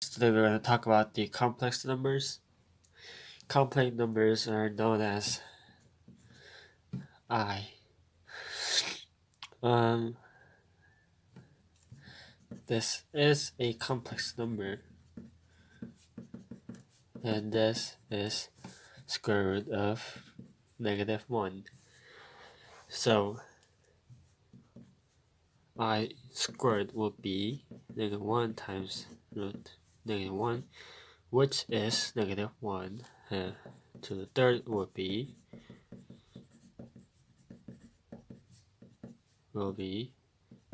Today we're going to talk about the complex numbers. Complex numbers are known as I. This is a complex number, and this is square root of -1. So I squared will be -1 times root -1, which is -1. To the third will be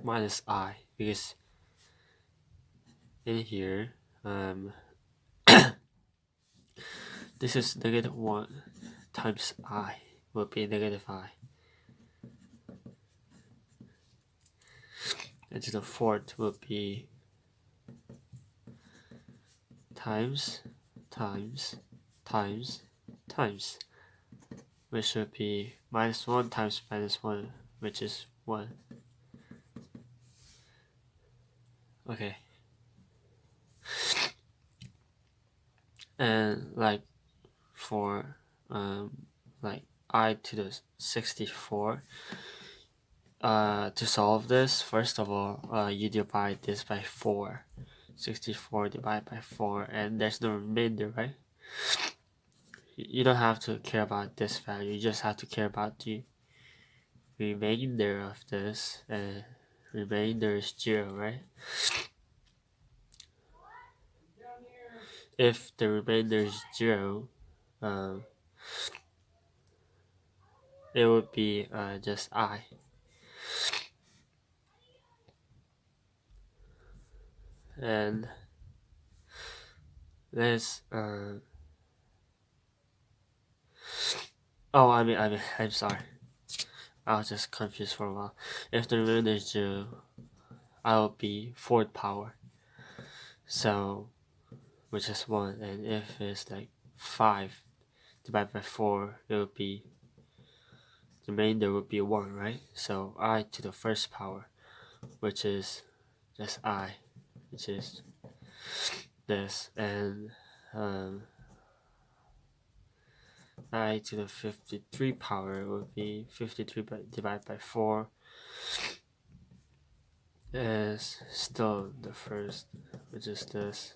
minus I, because in here this is -1 times I will be -I, and to the fourth will be times, which would be -1 times -1, which is 1. Okay. And like for like I to the 64, to solve this, first of all, you divide this by 4. 64 divided by 4, and there's no remainder, right? You don't have to care about this value, you just have to care about the remainder of this, and remainder is 0, right? If the remainder is 0, it would be just I. And let's I'm sorry, I was just confused for a while. If the remainder is 0, I will be fourth power, so which is 1. And if it's like 5 divided by 4, it would be, the remainder would be 1, right? So I to the first power, which is just I, which is this, and I to the 53 power would be 53 divided by 4 is still the first, which is this.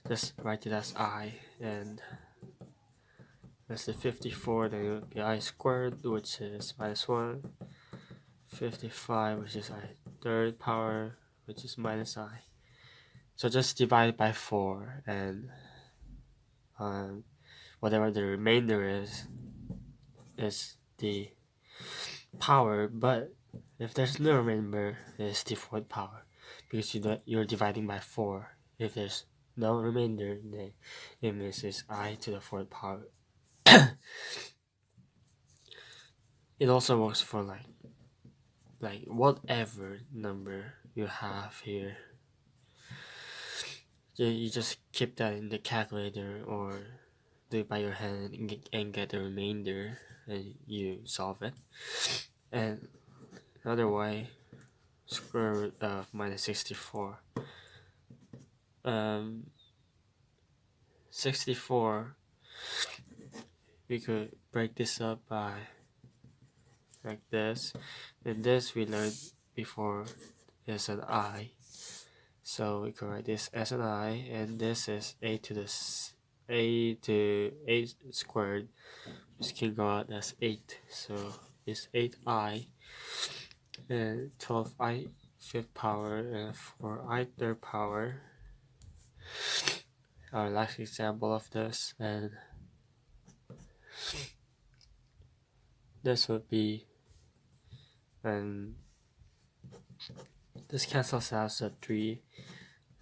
Just write it as I, and that's the 54, then it would be I squared, which is -1. 55, which is I third power, which is -I. So just divide by 4, and whatever the remainder is the power, but if there's no remainder, it's the fourth power, because you're dividing by 4. If there's no remainder, then it means it's I to the fourth power. It also works for like whatever number you have here. You just keep that in the calculator or do it by your hand and get the remainder, and you solve it. And another way, square root of -64. 64, we could break this up by like this, and this we learned before is an I, so we could write this as an I, and this is a to 8 squared, which can go out as 8, so it's 8I, and 12I fifth power, and 4I third power. Our last example of this, and this would be, and this cancels out as 3,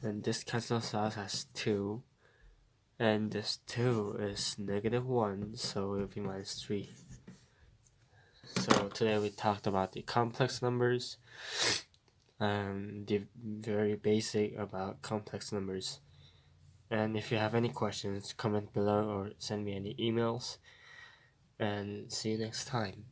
and this cancels out as 2, and this 2 is -1, so it will be -3. So today we talked about the complex numbers, the very basic about complex numbers. And if you have any questions, comment below or send me any emails, and see you next time.